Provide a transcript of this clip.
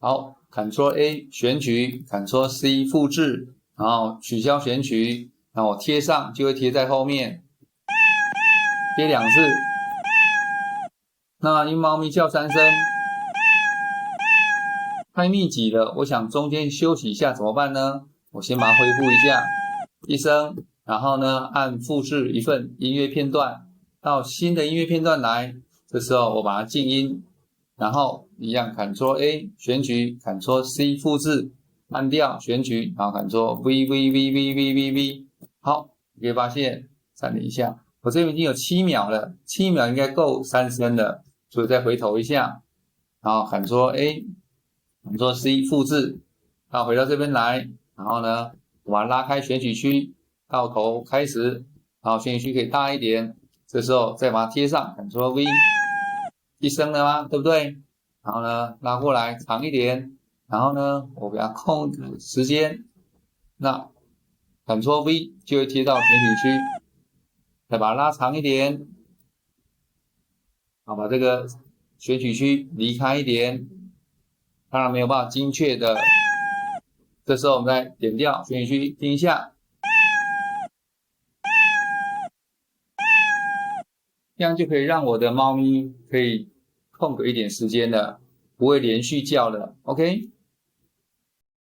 好 ，Ctrl A 选取 ，Ctrl C 复制，然后取消选取，然后我贴上就会贴在后面，贴2次。那因为猫咪叫3声，太密集了，我想中间休息一下怎么办呢？我先把它恢复一下，1声，然后呢按复制一份音乐片段到新的音乐片段来，这时候我把它静音，然后一样 Ctrl A 选取 ，Ctrl C 复制，按掉选取，然后 Ctrl V， 好，你可以发现暂停一下，我这边已经有7秒了，7秒应该够3声了，所以再回头一下，然后 Ctrl A。Ctrl C 复制，然后回到这边来，然后呢，我把它拉开选取区，到头开始，然后选取区可以大一点，这时候再把它贴上 ，Ctrl V， 1声了吗？对不对？然后呢，拉过来长一点，然后呢，我给它控制时间，那 Ctrl V 就会贴到选取区，再把它拉长一点，好，把这个选取区离开一点。当然没有办法精确的，这时候我们再点掉选取区听一下，这样就可以让我的猫咪可以空个一点时间了，不会连续叫了 ，OK。